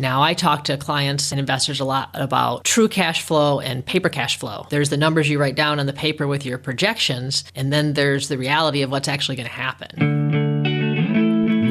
Now, I talk to clients and investors a lot about true cash flow and paper cash flow. There's the numbers you write down on the paper with your projections, and then there's the reality of what's actually going to happen.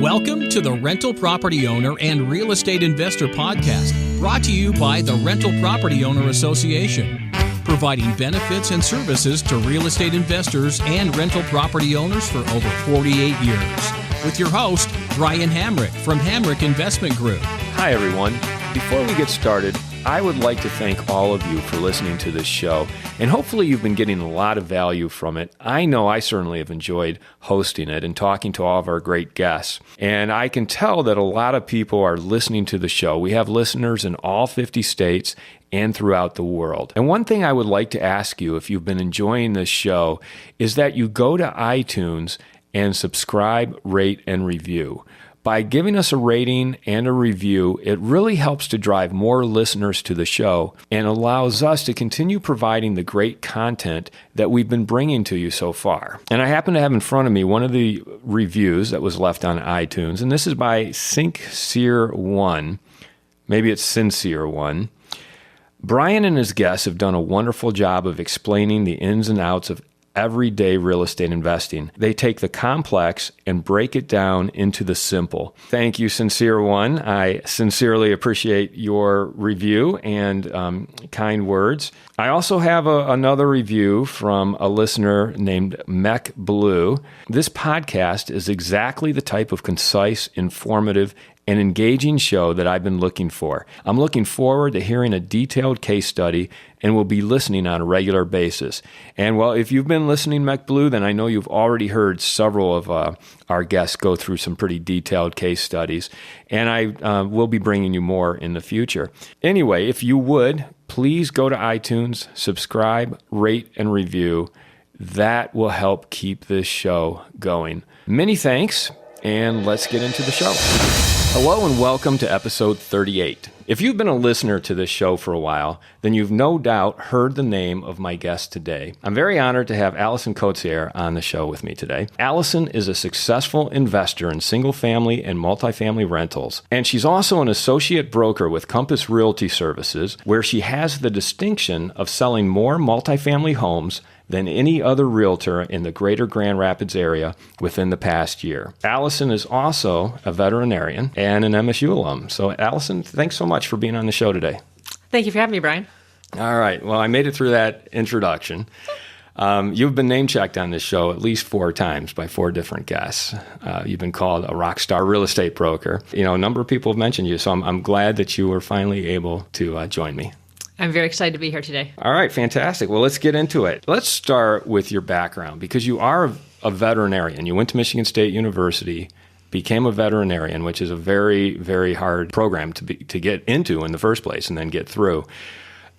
Welcome to the Rental Property Owner and Real Estate Investor Podcast, brought to you by the Rental Property Owner Association, providing benefits and services to real estate investors and rental property owners for over 48 years. With your host, Brian Hamrick from Hamrick Investment Group. Hi, everyone. Before we get started, I would like to thank all of you for listening to this show, and hopefully you've been getting a lot of value from it. I know I certainly have enjoyed hosting it and talking to all of our great guests, and I can tell that a lot of people are listening to the show. We have listeners in all 50 states and throughout the world. And one thing I would like to ask you, if you've been enjoying this show, is that you go to iTunes and subscribe, rate, and review. By giving us a rating and a review, it really helps to drive more listeners to the show and allows us to continue providing the great content that we've been bringing to you so far. And I happen to have in front of me one of the reviews that was left on iTunes, and this is by Sincere1. Maybe it's Sincere1. Brian and his guests have done a wonderful job of explaining the ins and outs of everyday real estate investing. They take the complex and break it down into the simple. Thank you, Sincere One. I sincerely appreciate your review and kind words. I also have another review from a listener named Mech Blue. This podcast is exactly the type of concise, informative, and engaging show that I've been looking for. I'm looking forward to hearing a detailed case study and will be listening on a regular basis. And well, if you've been listening, Mech Blue, then I know you've already heard several of our guests go through some pretty detailed case studies, and I will be bringing you more in the future. Anyway, if you would, please go to iTunes, subscribe, rate, and review. That will help keep this show going. Many thanks, and let's get into the show. Hello and welcome to episode 38. If you've been a listener to this show for a while, then you've no doubt heard the name of my guest today. I'm very honored to have Allison Koetsier on the show with me today. Allison is a successful investor in single-family and multifamily rentals, and she's also an associate broker with Compass Realty Services, where she has the distinction of selling more multifamily homes than any other realtor in the greater Grand Rapids area within the past year. Allison is also a veterinarian and an MSU alum. So Allison, thanks so much for being on the show today. Thank you for having me, Brian. All right. Well, I made it through that introduction. You've been name-checked on this show at least 4 times by 4 different guests. You've been called a rock star real estate broker. You know, a number of people have mentioned you, so I'm glad that you were finally able to join me. I'm very excited to be here today. All right, fantastic. Well, let's get into it. Let's start with your background, because you are a veterinarian. You went to Michigan State University, became a veterinarian, which is a very, very hard program to get into in the first place and then get through.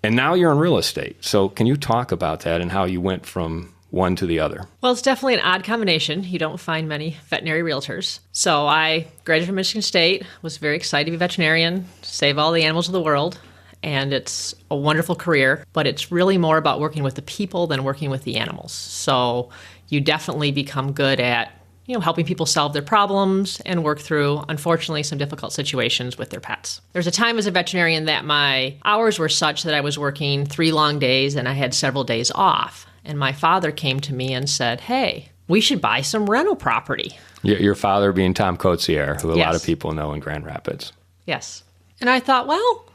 And now you're in real estate. So can you talk about that and how you went from one to the other? Well, it's definitely an odd combination. You don't find many veterinary realtors. So I graduated from Michigan State, was very excited to be a veterinarian, save all the animals of the world. And it's a wonderful career, but it's really more about working with the people than working with the animals. So you definitely become good at, helping people solve their problems and work through, unfortunately, some difficult situations with their pets. There's a time as a veterinarian that my hours were such that I was working 3 long days and I had several days off. And my father came to me and said, hey, we should buy some rental property. Your father being Tom Koetsier, who a Yes. lot of people know in Grand Rapids. Yes. And I thought, well,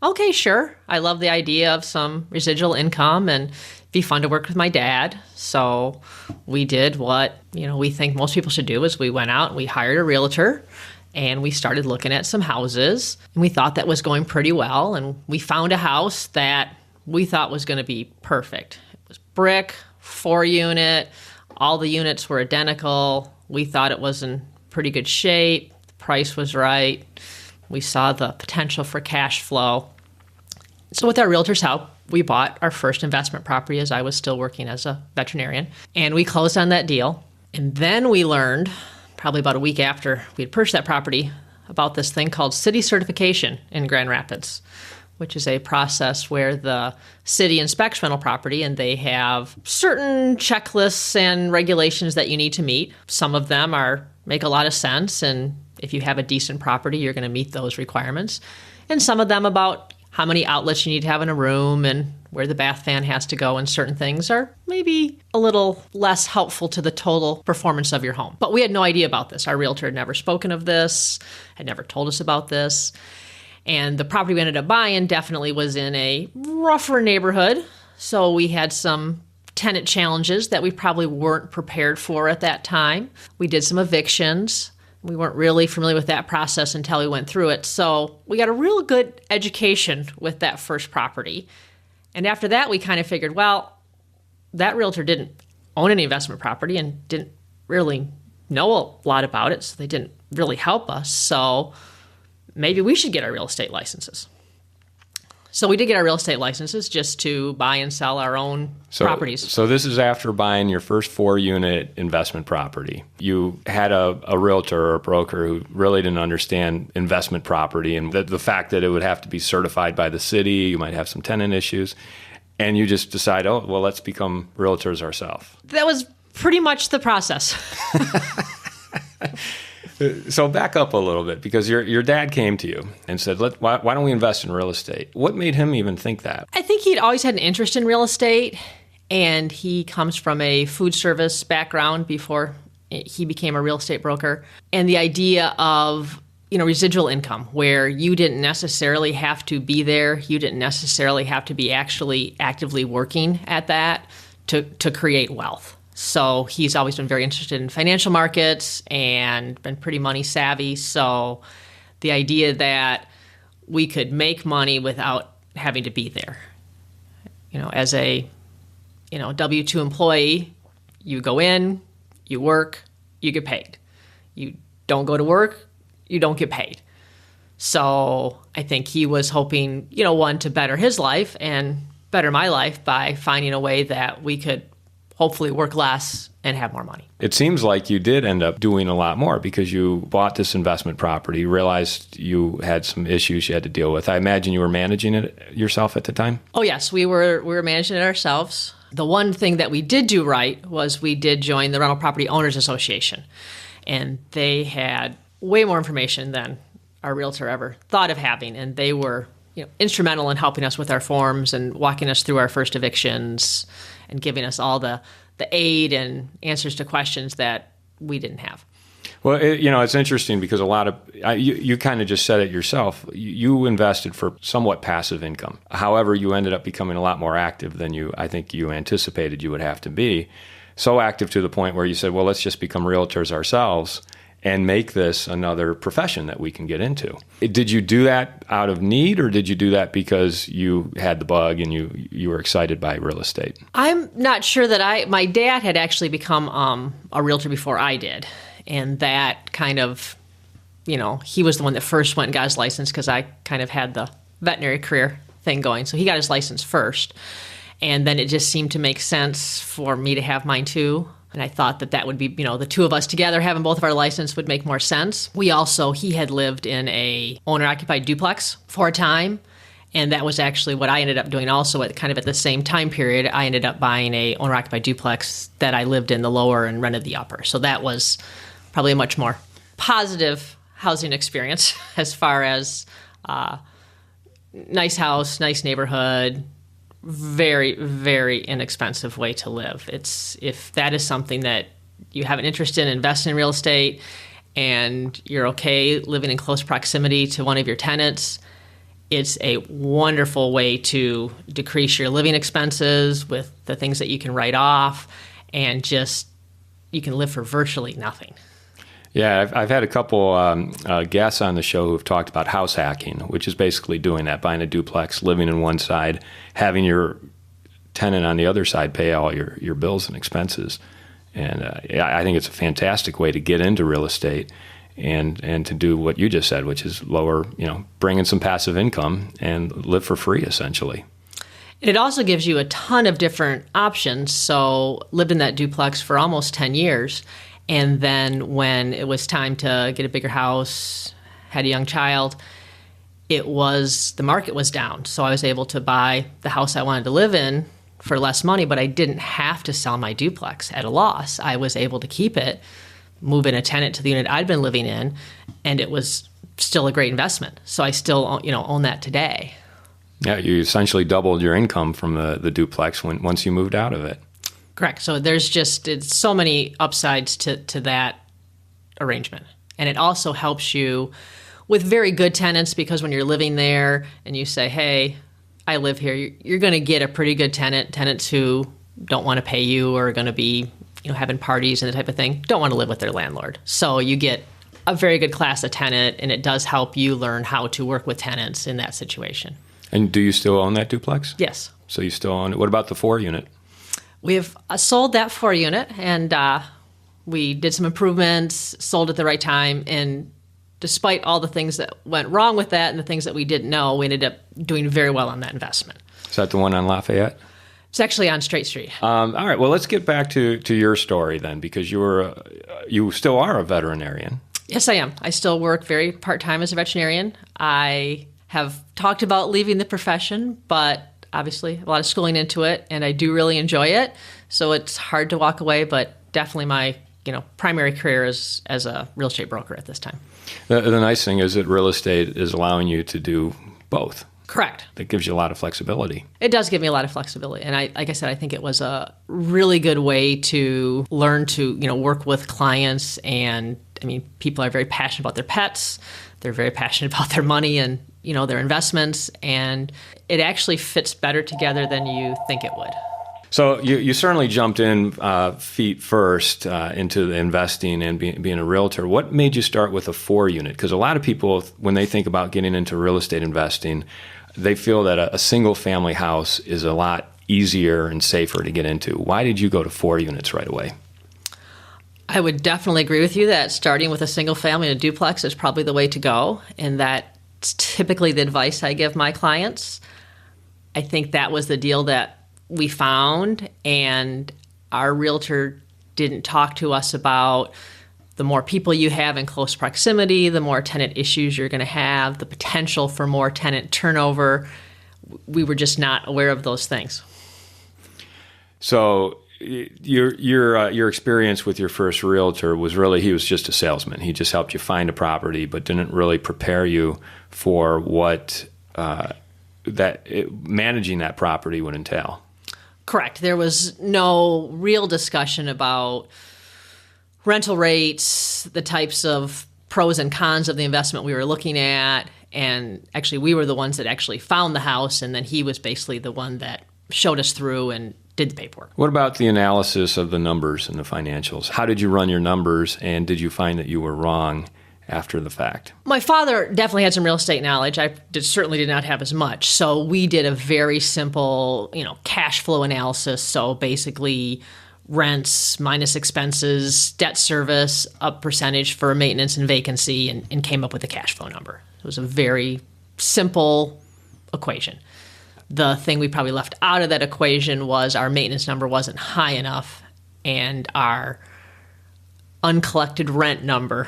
okay, sure. I love the idea of some residual income and it'd be fun to work with my dad. So we did what, we think most people should do is we went out and we hired a realtor and we started looking at some houses and we thought that was going pretty well. And we found a house that we thought was going to be perfect. It was brick, 4-unit. All the units were identical. We thought it was in pretty good shape. The price was right. We saw the potential for cash flow. So with our realtor's help, we bought our first investment property as I was still working as a veterinarian. And we closed on that deal. And then we learned, probably about a week after we had purchased that property, about this thing called city certification in Grand Rapids, which is a process where the city inspects rental property and they have certain checklists and regulations that you need to meet. Some of them make a lot of sense and if you have a decent property, you're going to meet those requirements. And some of them about how many outlets you need to have in a room and where the bath fan has to go, and certain things are maybe a little less helpful to the total performance of your home. But we had no idea about this. Our realtor had never spoken of this, had never told us about this. And the property we ended up buying definitely was in a rougher neighborhood. So we had some tenant challenges that we probably weren't prepared for at that time. We did some evictions. We weren't really familiar with that process until we went through it. So we got a real good education with that first property. And after that, we kind of figured, well, that realtor didn't own any investment property and didn't really know a lot about it, so they didn't really help us. So maybe we should get our real estate licenses. So we did get our real estate licenses just to buy and sell our own properties. So this is after buying your first 4-unit investment property. You had a realtor or a broker who really didn't understand investment property and the fact that it would have to be certified by the city, you might have some tenant issues, and you just decide, oh, well, let's become realtors ourselves. That was pretty much the process. So back up a little bit, because your dad came to you and said, why don't we invest in real estate? What made him even think that? I think he'd always had an interest in real estate, and he comes from a food service background before he became a real estate broker. And the idea of, residual income, where you didn't necessarily have to be there, you didn't necessarily have to be actually actively working at that to create wealth. So he's always been very interested in financial markets and been pretty money savvy. So the idea that we could make money without having to be there, as a, W-2 employee, you go in, you work, you get paid. You don't go to work, you don't get paid. So I think he was hoping, one, to better his life and better my life by finding a way that we could hopefully work less and have more money. It seems like you did end up doing a lot more because you bought this investment property, realized you had some issues you had to deal with. I imagine you were managing it yourself at the time? Oh, yes. We were managing it ourselves. The one thing that we did do right was we did join the Rental Property Owners Association, and they had way more information than our realtor ever thought of having, and they were instrumental in helping us with our forms and walking us through our first evictions and giving us all the aid and answers to questions that we didn't have. Well, it's interesting because a lot of, you kind of just said it yourself, you invested for somewhat passive income. However, you ended up becoming a lot more active than I think you anticipated you would have to be. So active to the point where you said, well, let's just become realtors ourselves and make this another profession that we can get into. Did you do that out of need, or did you do that because you had the bug and you were excited by real estate? I'm not sure that my dad had actually become a realtor before I did. And that kind of, he was the one that first went and got his license because I kind of had the veterinary career thing going. So he got his license first. And then it just seemed to make sense for me to have mine too. And I thought that would be, the two of us together having both of our license would make more sense. He had lived in a owner-occupied duplex for a time. And that was actually what I ended up doing also at the same time period. I ended up buying a owner-occupied duplex that I lived in the lower and rented the upper. So that was probably a much more positive housing experience as far as nice house, nice neighborhood, very, very inexpensive way to live. If that is something that you have an interest in, investing in real estate, and you're okay living in close proximity to one of your tenants, it's a wonderful way to decrease your living expenses with the things that you can write off, and just you can live for virtually nothing. Yeah, I've had a couple guests on the show who've talked about house hacking, which is basically doing that, buying a duplex, living in one side, having your tenant on the other side pay all your bills and expenses. And I think it's a fantastic way to get into real estate and to do what you just said, which is bring in some passive income and live for free, essentially. It also gives you a ton of different options. So lived in that duplex for almost 10 years. And then when it was time to get a bigger house, had a young child, the market was down. So I was able to buy the house I wanted to live in for less money, but I didn't have to sell my duplex at a loss. I was able to keep it move in a tenant to the unit I'd been living in, and it was still a great investment. So I still, own that today. Yeah, you essentially doubled your income from the duplex once you moved out of it. Correct. So it's so many upsides to that arrangement. And it also helps you with very good tenants, because when you're living there and you say, hey, I live here, you're going to get a pretty good tenants who don't want to pay you or are going to be, having parties and the type of thing, don't want to live with their landlord. So you get a very good class of tenant, and it does help you learn how to work with tenants in that situation. And do you still own that duplex? Yes. So you still own it. What about the 4-unit? We have sold that 4-unit, and we did some improvements, sold at the right time, and despite all the things that went wrong with that and the things that we didn't know, we ended up doing very well on that investment. Is that the one on Lafayette? It's actually on Straight Street. All right. Well, let's get back to your story then, because you still are a veterinarian. Yes, I am. I still work very part-time as a veterinarian. I have talked about leaving the profession, but obviously a lot of schooling into it, and I do really enjoy it. So it's hard to walk away, but definitely my primary career is as a real estate broker at this time. The nice thing is that real estate is allowing you to do both. Correct. That gives you a lot of flexibility. It does give me a lot of flexibility. And like I said, I think it was a really good way to learn to, work with clients. And people are very passionate about their pets. They're very passionate about their money and, their investments. And it actually fits better together than you think it would. So you certainly jumped in feet first into the investing and being a realtor. What made you start with a 4-unit? Because a lot of people, when they think about getting into real estate investing, they feel that a single-family house is a lot easier and safer to get into. Why did you go to 4 units right away? I would definitely agree with you that starting with a single family and a duplex is probably the way to go, and that's typically the advice I give my clients. I think that was the deal that we found, and our realtor didn't talk to us about the more people you have in close proximity, the more tenant issues you're going to have, the potential for more tenant turnover. We were just not aware of those things. So your experience with your first realtor was really, he was just a salesman. He just helped you find a property, but didn't really prepare you for what managing that property would entail. Correct. There was no real discussion about rental rates, the types of pros and cons of the investment we were looking at. And actually, we were the ones that actually found the house, and then he was basically the one that showed us through and did the paperwork. What about the analysis of the numbers and the financials? How did you run your numbers, and did you find that you were wrong after the fact? My father definitely had some real estate knowledge. I certainly did not have as much. So we did a very simple, cash flow analysis. So basically rents minus expenses, debt service, a percentage for maintenance and vacancy, and came up with a cash flow number. It was a very simple equation. The thing we probably left out of that equation was our maintenance number wasn't high enough, and our uncollected rent number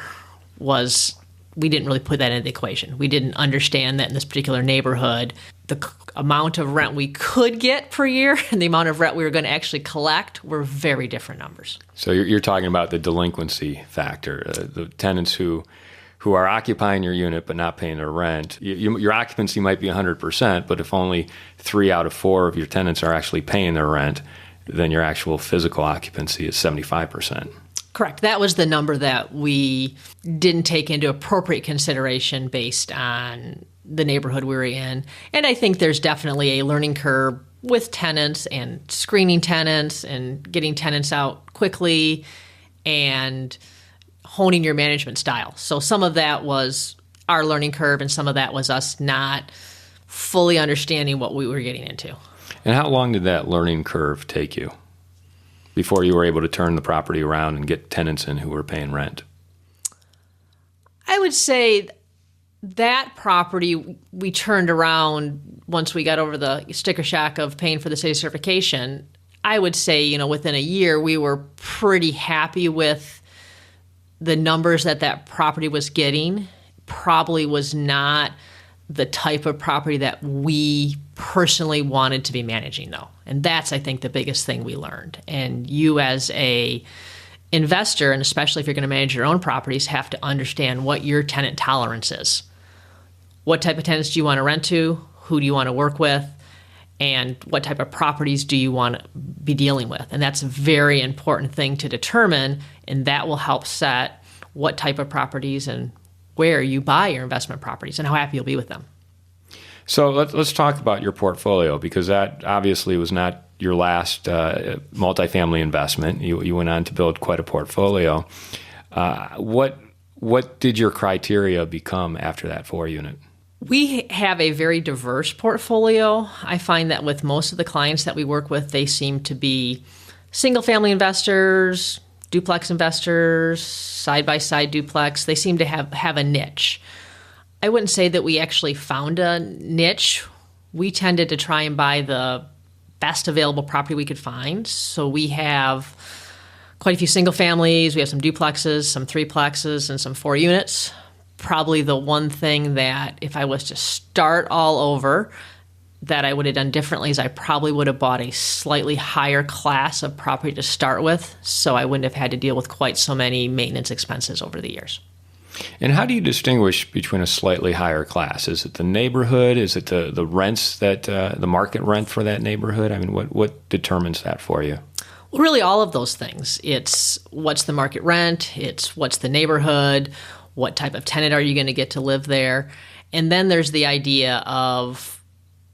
we didn't really put that into the equation. We didn't understand that in this particular neighborhood, the amount of rent we could get per year and the amount of rent we were going to actually collect were very different numbers. So you're talking about the delinquency factor, the tenants who are occupying your unit but not paying their rent. Your occupancy might be 100%, but if only 3 out of 4 of your tenants are actually paying their rent, then your actual physical occupancy is 75%. Correct. That was the number that we didn't take into appropriate consideration based on the neighborhood we were in. And I think there's definitely a learning curve with tenants and screening tenants and getting tenants out quickly and honing your management style. So some of that was our learning curve, and some of that was us not fully understanding what we were getting into. And how long did that learning curve take you before you were able to turn the property around and get tenants in who were paying rent? I would say that property we turned around once we got over the sticker shock of paying for the city certification. I would say, within a year, we were pretty happy with the numbers that property was getting. Probably was not the type of property that we personally wanted to be managing, though. And that's, I think, the biggest thing we learned. And you as a investor, and especially if you're going to manage your own properties, have to understand what your tenant tolerance is. What type of tenants do you want to rent to? Who do you want to work with? And what type of properties do you want to be dealing with? And that's a very important thing to determine, and that will help set what type of properties and where you buy your investment properties and how happy you'll be with them. So let's talk about your portfolio, because that obviously was not your last multifamily investment. You went on to build quite a portfolio. What did your criteria become after that 4-unit? We have a very diverse portfolio. I find that with most of the clients that we work with, they seem to be single-family investors, duplex investors, side-by-side duplex. They seem to have a niche. I wouldn't say that we actually found a niche. We tended to try and buy the best available property we could find. So we have quite a few single families. We have some duplexes, some threeplexes, and some 4 units. Probably the one thing that if I was to start all over that I would have done differently is I probably would have bought a slightly higher class of property to start with, so I wouldn't have had to deal with quite so many maintenance expenses over the years. And how do you distinguish between a slightly higher class? Is it the neighborhood? Is it the rents that the market rent for that neighborhood? I mean, what determines that for you? Well, really all of those things. It's what's the market rent, it's what's the neighborhood, what type of tenant are you going to get to live there? And then there's the idea of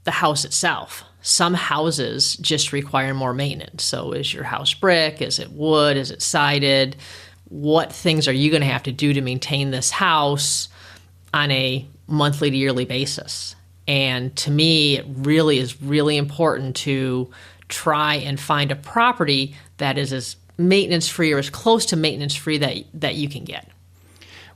the house itself. Some houses just require more maintenance. So is your house brick? Is it wood? Is it sided? What things are you going to have to do to maintain this house on a monthly to yearly basis? And to me, it really is really important to try and find a property that is as maintenance-free or as close to maintenance-free that you can get.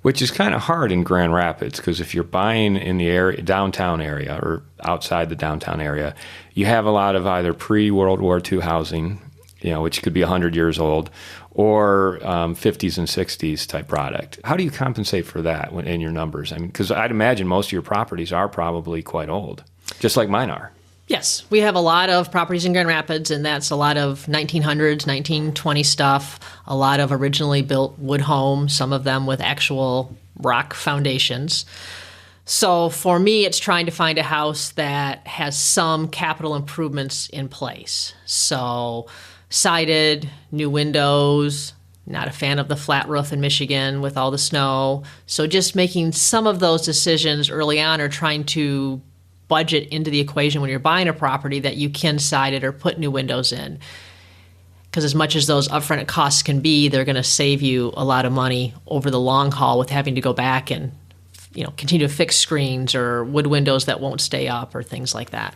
Which is kind of hard in Grand Rapids, because if you're buying in the area, downtown area or outside the downtown area, you have a lot of either pre-World War II housing, which could be 100 years old, or 50s and 60s type product. How do you compensate for that in your numbers? I mean, because I'd imagine most of your properties are probably quite old, just like mine are. Yes, we have a lot of properties in Grand Rapids, and that's a lot of 1900s, 1920 stuff, a lot of originally built wood homes, some of them with actual rock foundations. So for me, it's trying to find a house that has some capital improvements in place. So sided, new windows, not a fan of the flat roof in Michigan with all the snow. So just making some of those decisions early on, or trying to budget into the equation when you're buying a property that you can side it or put new windows in. Because as much as those upfront costs can be, they're going to save you a lot of money over the long haul with having to go back and continue to fix screens or wood windows that won't stay up or things like that.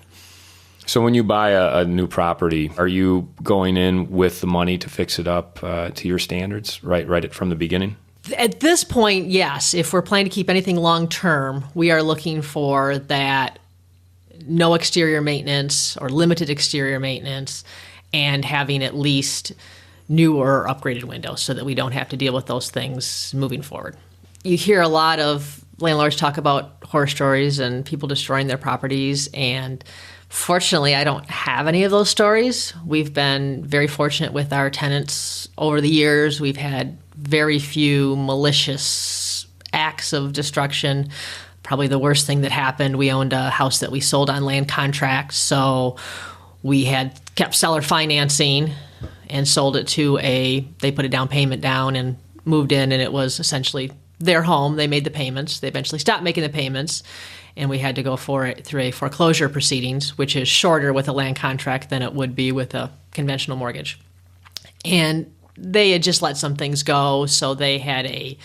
So when you buy a new property, are you going in with the money to fix it up to your standards right from the beginning? At this point, yes. If we're planning to keep anything long term, we are looking for that no exterior maintenance or limited exterior maintenance, and having at least new or upgraded windows so that we don't have to deal with those things moving forward. You hear a lot of landlords talk about horror stories and people destroying their properties, and fortunately, I don't have any of those stories. We've been very fortunate with our tenants over the years. We've had very few malicious acts of destruction. Probably the worst thing that happened, we owned a house that we sold on land contract, so we had kept seller financing and sold it to they put a down payment down and moved in, and it was essentially their home. They made the payments. They eventually stopped making the payments, and we had to go for it through a foreclosure proceedings, which is shorter with a land contract than it would be with a conventional mortgage. And they had just let some things go, so they had a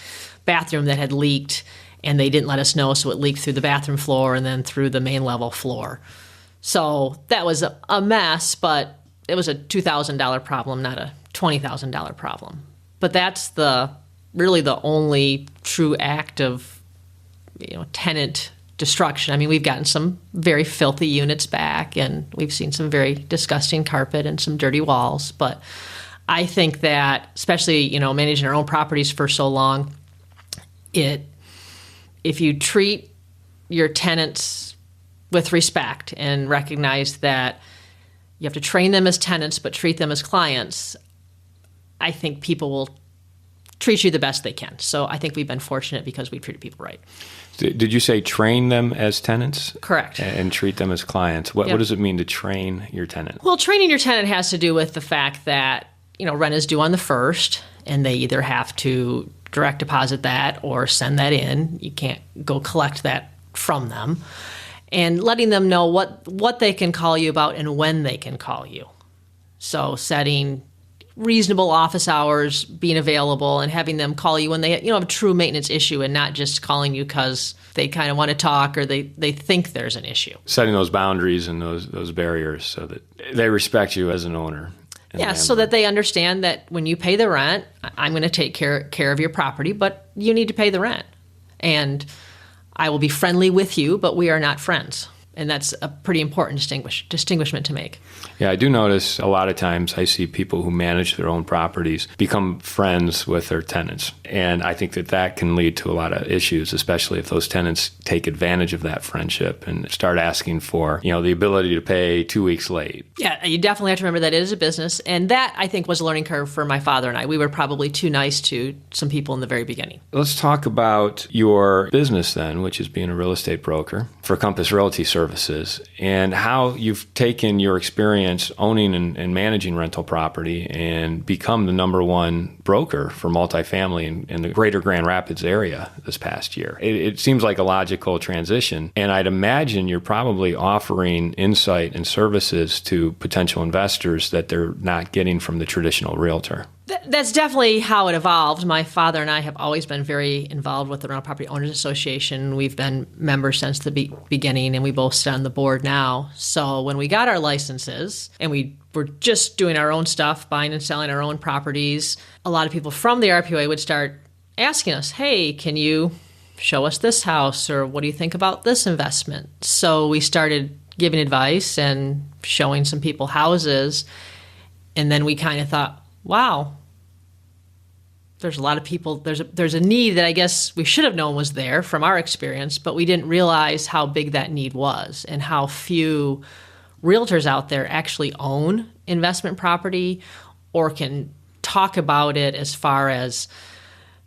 bathroom that had leaked, and they didn't let us know, so it leaked through the bathroom floor and then through the main level floor. So that was a mess, but it was a $2,000 problem, not a $20,000 problem. But that's really the only true act of tenant destruction. I mean, we've gotten some very filthy units back, and we've seen some very disgusting carpet and some dirty walls. But I think that, especially managing our own properties for so long, if you treat your tenants with respect and recognize that you have to train them as tenants but treat them as clients, I think people will treat you the best they can. So I think we've been fortunate because we treated people right. Did you say train them as tenants? Correct. And treat them as clients? What does it mean to train your tenant? Well, training your tenant has to do with the fact that, rent is due on the 1st, and they either have to direct deposit that or send that in. You can't go collect that from them. And letting them know what they can call you about and when they can call you. So setting reasonable office hours, being available, and having them call you when they have a true maintenance issue and not just calling you because they kind of want to talk or they think there's an issue. Setting those boundaries and those barriers so that they respect you as an owner. Yeah, so that they understand that when you pay the rent, I'm going to take care of your property, but you need to pay the rent. And I will be friendly with you, but we are not friends. And that's a pretty important distinguishment to make. Yeah, I do notice a lot of times I see people who manage their own properties become friends with their tenants. And I think that can lead to a lot of issues, especially if those tenants take advantage of that friendship and start asking for, the ability to pay 2 weeks late. Yeah, you definitely have to remember that it is a business. And that, I think, was a learning curve for my father and I. We were probably too nice to some people in the very beginning. Let's talk about your business then, which is being a real estate broker for Compass Realty Services, and how you've taken your experience owning and managing rental property and become the #1 broker for multifamily in the greater Grand Rapids area this past year. It seems like a logical transition, and I'd imagine you're probably offering insight and services to potential investors that they're not getting from the traditional realtor. That's definitely how it evolved. My father and I have always been very involved with the Rental Property Owners Association. We've been members since the beginning, and we both sit on the board now. So when we got our licenses and we were just doing our own stuff, buying and selling our own properties, a lot of people from the RPOA would start asking us, hey, can you show us this house, or what do you think about this investment? So we started giving advice and showing some people houses, and then we kind of thought, wow, there's a lot of people, there's a need that I guess we should have known was there from our experience, but we didn't realize how big that need was and how few realtors out there actually own investment property or can talk about it as far as,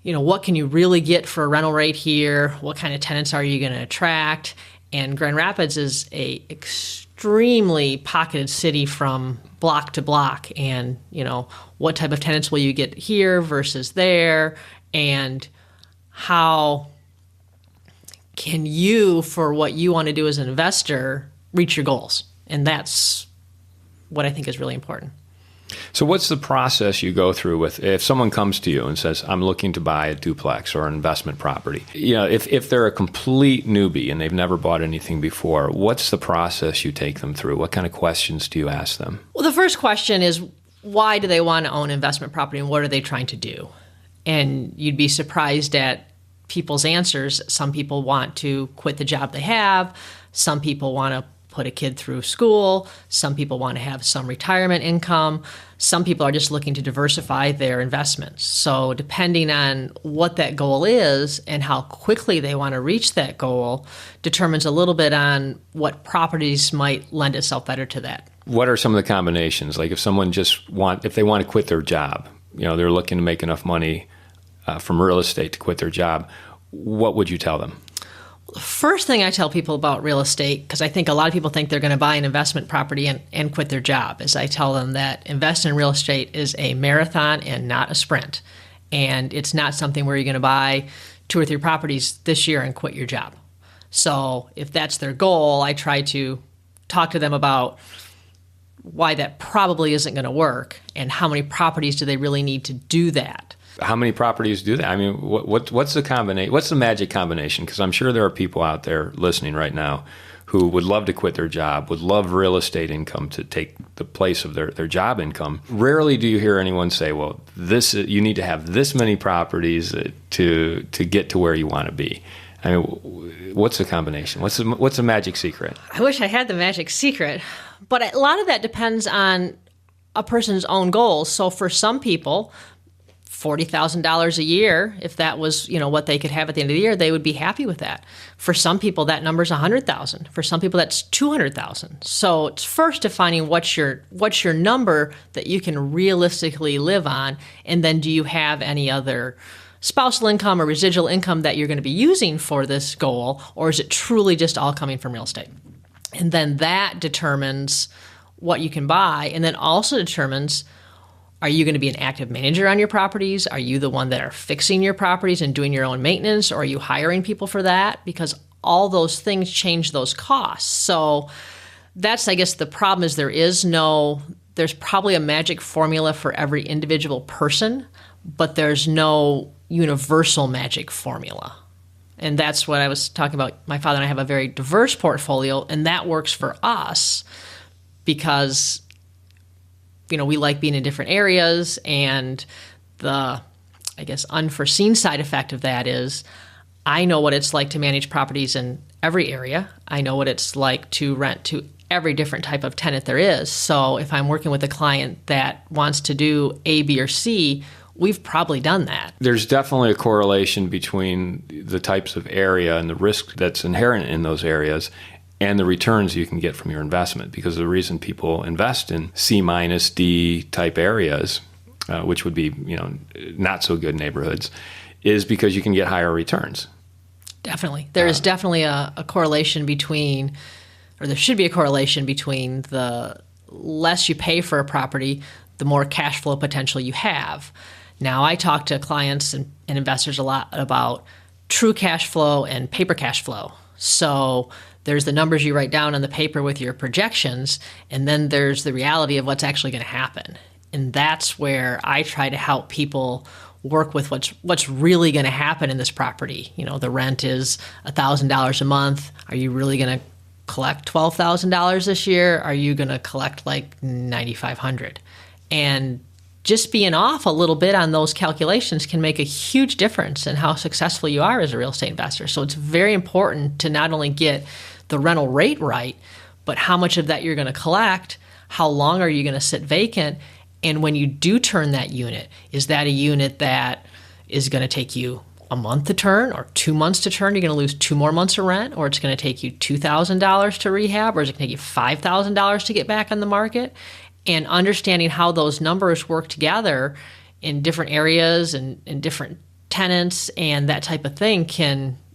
what can you really get for a rental rate here? What kind of tenants are you going to attract? And Grand Rapids is a extremely pocketed city from block to block, and what type of tenants will you get here versus there, and how can you, for what you want to do as an investor, reach your goals. And that's what I think is really important. So what's the process you go through with if someone comes to you and says, I'm looking to buy a duplex or an investment property? If they're a complete newbie and they've never bought anything before, what's the process you take them through? What kind of questions do you ask them? Well, the first question is, why do they want to own investment property and what are they trying to do? And you'd be surprised at people's answers. Some people want to quit the job they have. Some people want to put a kid through school. Some people want to have some retirement income. Some people are just looking to diversify their investments. So depending on what that goal is and how quickly they want to reach that goal determines a little bit on what properties might lend itself better to that. What are some of the combinations? Like if someone if they want to quit their job, they're looking to make enough money from real estate to quit their job, what would you tell them? First thing I tell people about real estate, because I think a lot of people think they're going to buy an investment property and quit their job, is I tell them that investing in real estate is a marathon and not a sprint. And it's not something where you're going to buy 2 or 3 properties this year and quit your job. So if that's their goal, I try to talk to them about why that probably isn't going to work and how many properties do they really need to do that. How many properties do that? I mean, what's the combination? What's the magic combination? Because I'm sure there are people out there listening right now who would love to quit their job, would love real estate income to take the place of their job income. Rarely do you hear anyone say, well, you need to have this many properties to get to where you want to be. I mean, what's the combination? What's the magic secret? I wish I had the magic secret, but a lot of that depends on a person's own goals. So for some people, $40,000 a year, if that was, what they could have at the end of the year, they would be happy with that. For some people, that number's $100,000. For some people, that's $200,000. So it's first defining what's your number that you can realistically live on, and then do you have any other spousal income or residual income that you're going to be using for this goal, or is it truly just all coming from real estate? And then that determines what you can buy, and then also determines, are you going to be an active manager on your properties? Are you the one that are fixing your properties and doing your own maintenance, or are you hiring people for that? Because all those things change those costs. So that's, I guess, the problem is there's probably a magic formula for every individual person, but there's no universal magic formula. And that's what I was talking about. My father and I have a very diverse portfolio, and that works for us because we like being in different areas, and the, I guess, unforeseen side effect of that is I know what it's like to manage properties in every area. I know what it's like to rent to every different type of tenant there is. So if I'm working with a client that wants to do A, B, or C, we've probably done that. There's definitely a correlation between the types of area and the risk that's inherent in those areas and the returns you can get from your investment. Because the reason people invest in C minus D type areas, which would be not so good neighborhoods, is because you can get higher returns. Definitely. There is definitely a correlation between, or there should be a correlation between the less you pay for a property, the more cash flow potential you have. Now, I talk to clients and investors a lot about true cash flow and paper cash flow. So there's the numbers you write down on the paper with your projections, and then there's the reality of what's actually going to happen. And that's where I try to help people work with what's really going to happen in this property. The rent is $1,000 a month. Are you really going to collect $12,000 this year? Are you going to collect like $9,500? And just being off a little bit on those calculations can make a huge difference in how successful you are as a real estate investor. So it's very important to not only get the rental rate right, but how much of that you're going to collect, how long are you going to sit vacant, and when you do turn that unit, is that a unit that is going to take you a month to turn or 2 months to turn? You're going to lose 2 more months of rent, or it's going to take you $2,000 to rehab, or is it going to take you $5,000 to get back on the market? And understanding how those numbers work together in different areas and in different tenants and that type of thing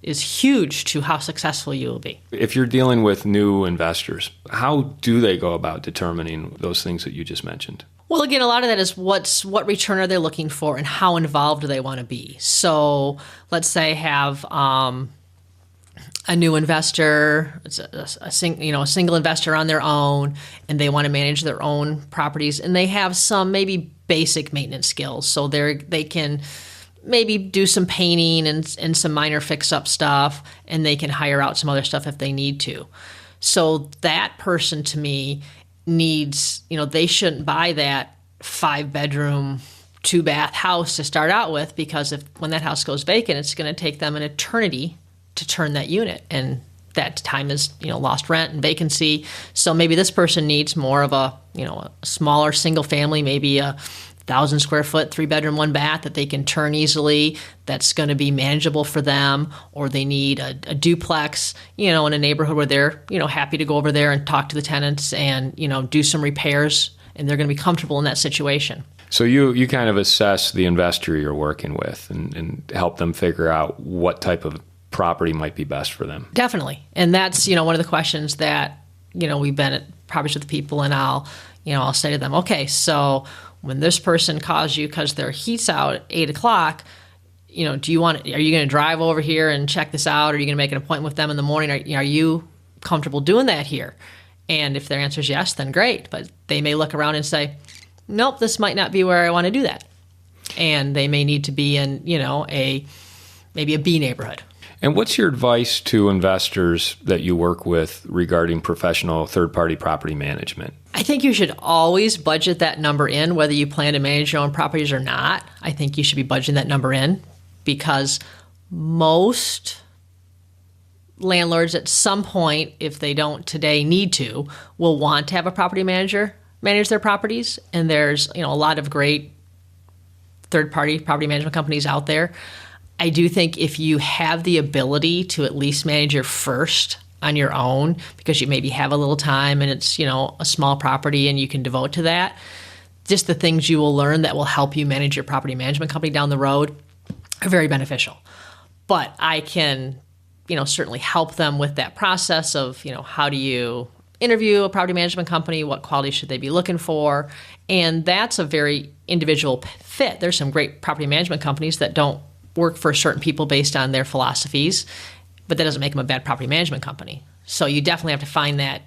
is huge to how successful you will be. If you're dealing with new investors, how do they go about determining those things that you just mentioned? Well, again, a lot of that is what return are they looking for and how involved do they want to be. So let's say have a new investor, it's a single investor on their own, and they want to manage their own properties, and they have some maybe basic maintenance skills. So they can maybe do some painting and some minor fix-up stuff, and they can hire out some other stuff if they need to. So that person, to me, needs, they shouldn't buy that 5-bedroom, 2-bath house to start out with, because when that house goes vacant, it's going to take them an eternity to turn that unit, and that time is lost rent and vacancy. So maybe this person needs more of a smaller single family, maybe a 1,000 square foot, 3-bedroom, 1-bath that they can turn easily, that's going to be manageable for them, or they need a duplex in a neighborhood where they're happy to go over there and talk to the tenants and do some repairs, and they're going to be comfortable in that situation. So you kind of assess the investor you're working with and help them figure out what type of property might be best for them. Definitely. And that's, one of the questions that, we've been at properties with people, and I'll say to them, okay, so when this person calls you because their heat's out at 8 o'clock, are you going to drive over here and check this out? Or are you going to make an appointment with them in the morning? Are you comfortable doing that here? And if their answer is yes, then great. But they may look around and say, nope, this might not be where I want to do that. And they may need to be in, maybe a B neighborhood. And what's your advice to investors that you work with regarding professional third-party property management? I think you should always budget that number in, whether you plan to manage your own properties or not. I think you should be budgeting that number in, because most landlords at some point, if they don't today need to, will want to have a property manager manage their properties. And there's a lot of great third-party property management companies out there. I do think if you have the ability to at least manage your first on your own, because you maybe have a little time and it's, a small property and you can devote to that, just the things you will learn that will help you manage your property management company down the road are very beneficial. But I can, certainly help them with that process of, how do you interview a property management company? What qualities should they be looking for? And that's a very individual fit. There's some great property management companies that don't work for certain people based on their philosophies, but that doesn't make them a bad property management company. So you definitely have to find that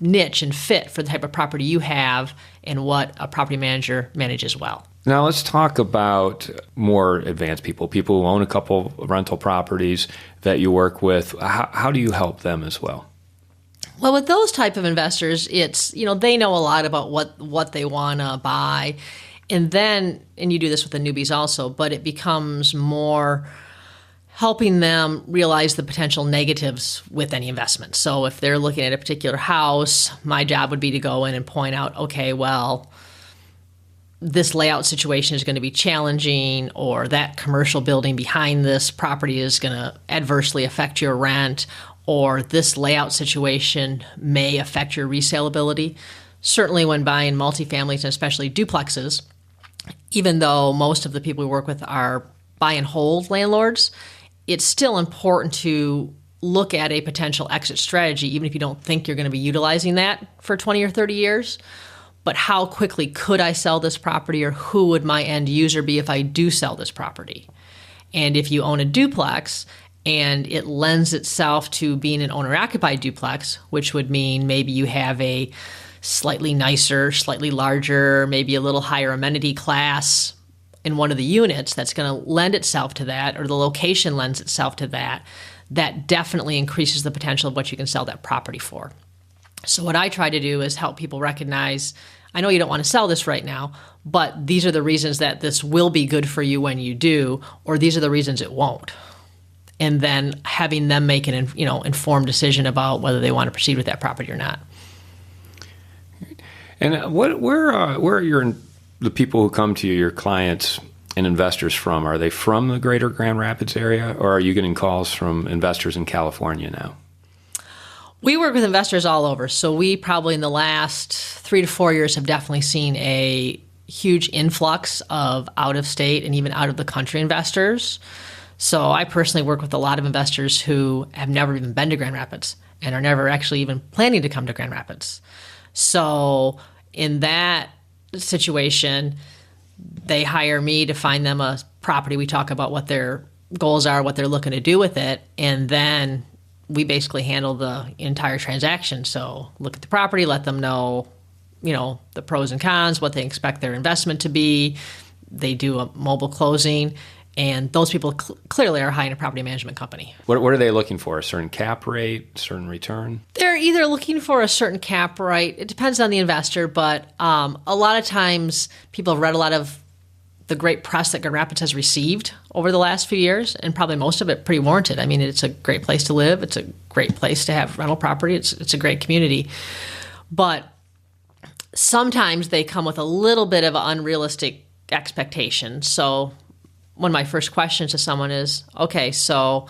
niche and fit for the type of property you have and what a property manager manages well. Now let's talk about more advanced people who own a couple rental properties that you work with. How do you help them as well? Well, with those type of investors, it's, they know a lot about what they want to buy. And you do this with the newbies also, but it becomes more helping them realize the potential negatives with any investment. So if they're looking at a particular house, my job would be to go in and point out, okay, well, this layout situation is going to be challenging, or that commercial building behind this property is going to adversely affect your rent, or this layout situation may affect your resaleability. Certainly when buying multifamilies and especially duplexes, even though most of the people we work with are buy and hold landlords, it's still important to look at a potential exit strategy, even if you don't think you're going to be utilizing that for 20 or 30 years. But how quickly could I sell this property, or who would my end user be if I do sell this property? And if you own a duplex and it lends itself to being an owner-occupied duplex, which would mean maybe you have a slightly nicer, slightly larger, maybe a little higher amenity class in one of the units that's going to lend itself to that, or the location lends itself to that, that definitely increases the potential of what you can sell that property for. So what I try to do is help people recognize, I know you don't want to sell this right now, but these are the reasons that this will be good for you when you do, or these are the reasons it won't. And then having them make an informed decision about whether they want to proceed with that property or not. And where are the people who come to you, your clients and investors from? Are they from the greater Grand Rapids area, or are you getting calls from investors in California now? We work with investors all over. So we probably in the last 3 to 4 years have definitely seen a huge influx of out-of-state and even out-of-the-country investors. So I personally work with a lot of investors who have never even been to Grand Rapids and are never actually even planning to come to Grand Rapids. So in that situation, they hire me to find them a property. We talk about what their goals are, what they're looking to do with it, and then we basically handle the entire transaction. So look at the property, let them know, the pros and cons, what they expect their investment to be. They do a mobile closing, and those people clearly are hiring a property management company. What are they looking for? A certain cap rate, certain return? They're either looking for a certain cap rate. It depends on the investor, but a lot of times people have read a lot of the great press that Grand Rapids has received over the last few years, and probably most of it pretty warranted. I mean, it's a great place to live. It's a great place to have rental property. It's a great community. But sometimes they come with a little bit of an unrealistic expectation. So one of my first questions to someone is, okay, so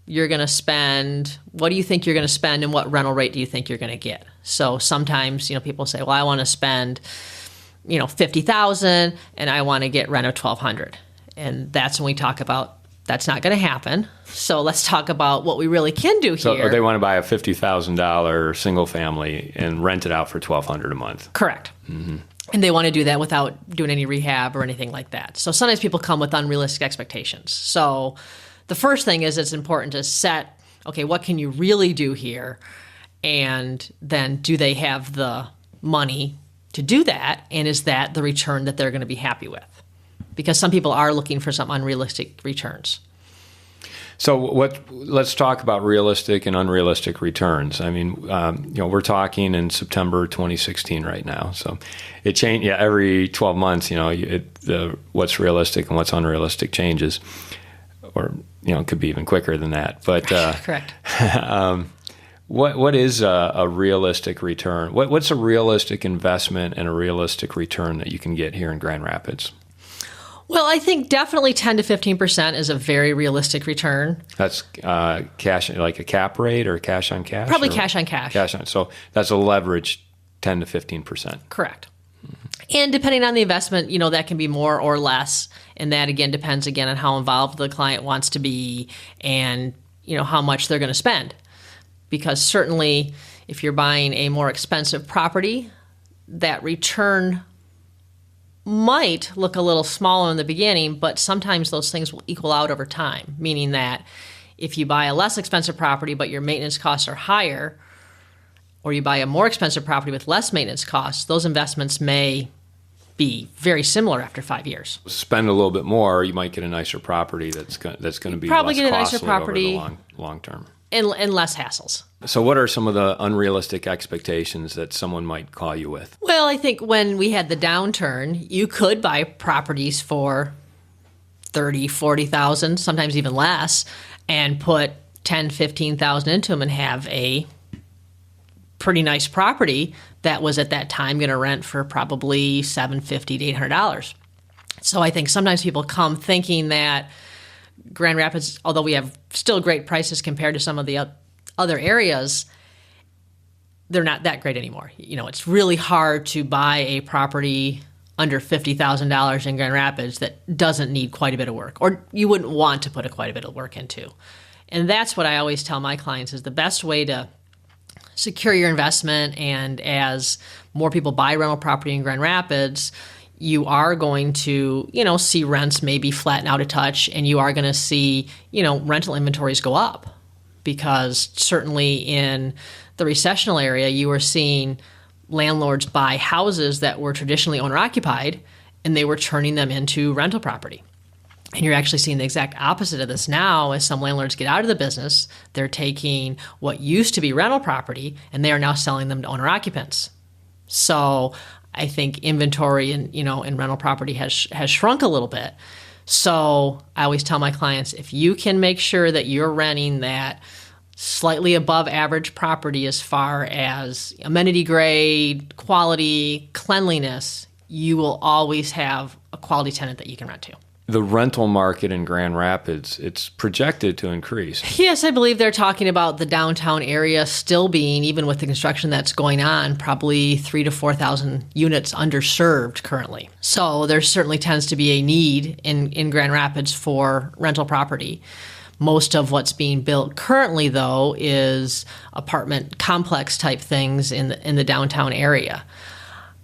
you're going to spend, what do you think you're going to spend, and what rental rate do you think you're going to get? So sometimes, people say, well, I want to spend $50,000 and I want to get rent of $1,200. And that's when we talk about that's not going to happen. So let's talk about what we really can do here. So they want to buy a $50,000 single family and rent it out for $1,200 a month. Correct. Mm-hmm. And they want to do that without doing any rehab or anything like that. So sometimes people come with unrealistic expectations. So the first thing is it's important to set, okay, what can you really do here? And then do they have the money to do that, and is that the return that they're going to be happy with? Because some people are looking for some unrealistic returns. So let's talk about realistic and unrealistic returns. I mean, we're talking in September 2016 right now. So it changed. Yeah, every 12 months, what's realistic and what's unrealistic changes, or it could be even quicker than that. But correct. What is a realistic return? What's a realistic investment and a realistic return that you can get here in Grand Rapids? Well, I think definitely 10 to 15% is a very realistic return. That's cash, like a cap rate or cash on cash? Probably or? cash on cash. Cash on. So that's a leverage 10 to 15%. Correct. And depending on the investment, that can be more or less. And that, again, depends, on how involved the client wants to be and, how much they're going to spend. Because certainly if you're buying a more expensive property, that return might look a little smaller in the beginning, but sometimes those things will equal out over time, meaning that if you buy a less expensive property but your maintenance costs are higher, or you buy a more expensive property with less maintenance costs, those investments may be very similar after 5 years. Spend a little bit more, you might get a nicer property that's going to be probably less get a nicer costly property over the long term. And less hassles. So what are some of the unrealistic expectations that someone might call you with? Well, I think when we had the downturn, you could buy properties for $30,000, $40,000, sometimes even less, and put $10,000, $15,000 into them and have a pretty nice property that was at that time going to rent for probably $750 to $800. So I think sometimes people come thinking that Grand Rapids, although we have still great prices compared to some of the other areas, they're not that great anymore. It's really hard to buy a property under $50,000 in Grand Rapids that doesn't need quite a bit of work, or you wouldn't want to put quite a bit of work into. And that's what I always tell my clients is the best way to secure your investment. And as more people buy rental property in Grand Rapids, you are going to, see rents maybe flatten out a touch, and you are going to see, rental inventories go up. Because certainly in the recessional area, you were seeing landlords buy houses that were traditionally owner-occupied, and they were turning them into rental property. And you're actually seeing the exact opposite of this now as some landlords get out of the business. They're taking what used to be rental property, and they are now selling them to owner-occupants. So I think inventory in rental property has shrunk a little bit. So I always tell my clients, if you can make sure that you're renting that slightly above average property as far as amenity grade, quality, cleanliness, you will always have a quality tenant that you can rent to. The rental market in Grand Rapids, it's projected to increase. Yes, I believe they're talking about the downtown area still being, even with the construction that's going on, probably 3,000 to 4,000 units underserved currently. So there certainly tends to be a need in Grand Rapids for rental property. Most of what's being built currently, though, is apartment complex type things in the downtown area.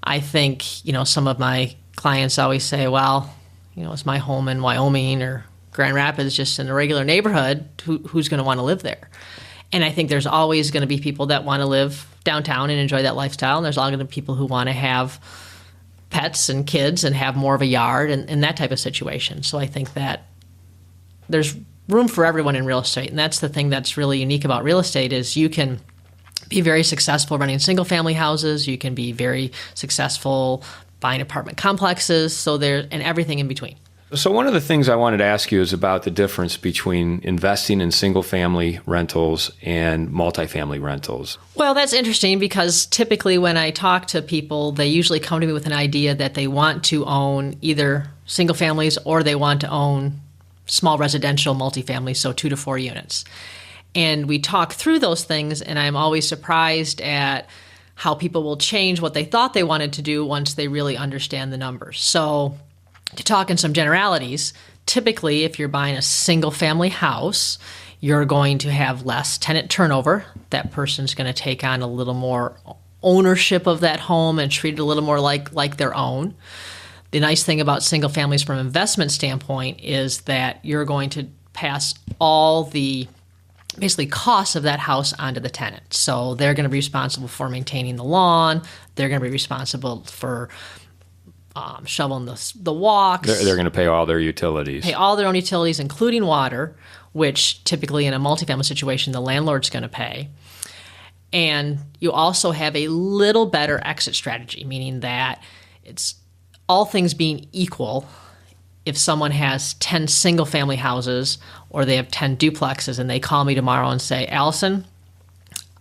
I think, some of my clients always say, well, it's my home in Wyoming or Grand Rapids, just in a regular neighborhood, who's going to want to live there? And I think there's always going to be people that want to live downtown and enjoy that lifestyle. And there's always going to be people who want to have pets and kids and have more of a yard and that type of situation. So I think that there's room for everyone in real estate. And that's the thing that's really unique about real estate is you can be very successful running single family houses. You can be very successful buying apartment complexes, and everything in between. So one of the things I wanted to ask you is about the difference between investing in single-family rentals and multifamily rentals. Well, that's interesting because typically when I talk to people, they usually come to me with an idea that they want to own either single families or they want to own small residential multifamily, so 2 to 4 units. And we talk through those things, and I'm always surprised at how people will change what they thought they wanted to do once they really understand the numbers. So to talk in some generalities, typically if you're buying a single family house, you're going to have less tenant turnover. That person's going to take on a little more ownership of that home and treat it a little more like their own. The nice thing about single families from an investment standpoint is that you're going to pass all the basically costs of that house onto the tenant. So they're going to be responsible for maintaining the lawn. They're going to be responsible for shoveling the walks. They're going to pay all their utilities. Pay all their own utilities, including water, which typically in a multifamily situation, the landlord's going to pay. And you also have a little better exit strategy, meaning that it's all things being equal. If someone has 10 single-family houses or they have 10 duplexes and they call me tomorrow and say, Allison,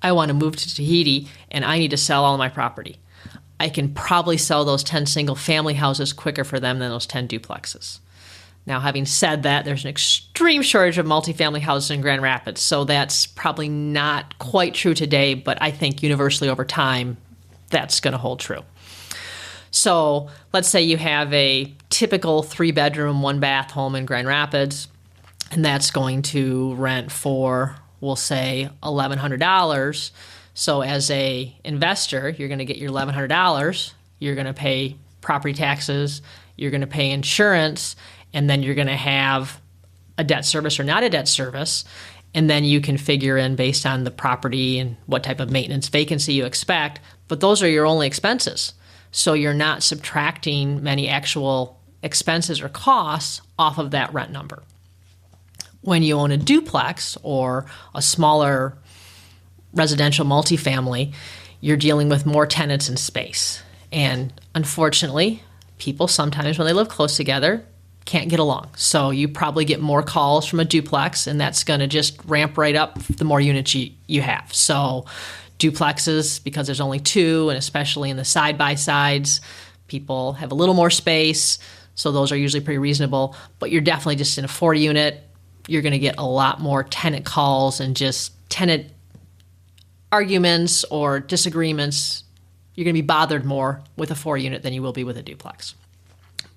I want to move to Tahiti and I need to sell all my property, I can probably sell those 10 single-family houses quicker for them than those 10 duplexes. Now, having said that, there's an extreme shortage of multifamily houses in Grand Rapids, so that's probably not quite true today, but I think universally over time, that's going to hold true. So let's say you have a typical 3-bedroom, 1-bath home in Grand Rapids, and that's going to rent for, we'll say, $1,100. So as a investor, you're going to get your $1,100, you're going to pay property taxes, you're going to pay insurance, and then you're going to have a debt service or not a debt service, and then you can figure in based on the property and what type of maintenance vacancy you expect, but those are your only expenses. So you're not subtracting many actual expenses or costs off of that rent number. When you own a duplex or a smaller residential multifamily, you're dealing with more tenants and space. And unfortunately, people sometimes when they live close together can't get along. So you probably get more calls from a duplex, and that's going to just ramp right up the more units you have. So duplexes, because there's only 2, and especially in the side-by-sides, people have a little more space, so those are usually pretty reasonable. But you're definitely just in a 4-unit, you're going to get a lot more tenant calls and just tenant arguments or disagreements. You're going to be bothered more with a 4-unit than you will be with a duplex.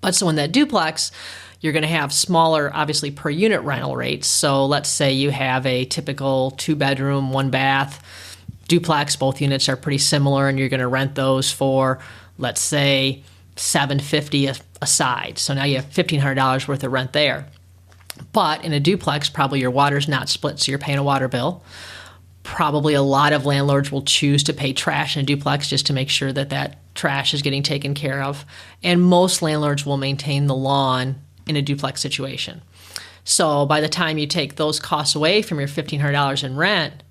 But so in that duplex, you're going to have smaller, obviously, per unit rental rates. So let's say you have a typical 2-bedroom, 1-bath duplex. Both units are pretty similar, and you're going to rent those for, let's say, $750 a side. So now you have $1,500 worth of rent there. But in a duplex, probably your water's not split, so you're paying a water bill. Probably a lot of landlords will choose to pay trash in a duplex just to make sure that that trash is getting taken care of. And most landlords will maintain the lawn in a duplex situation. So by the time you take those costs away from your $1,500 in rent,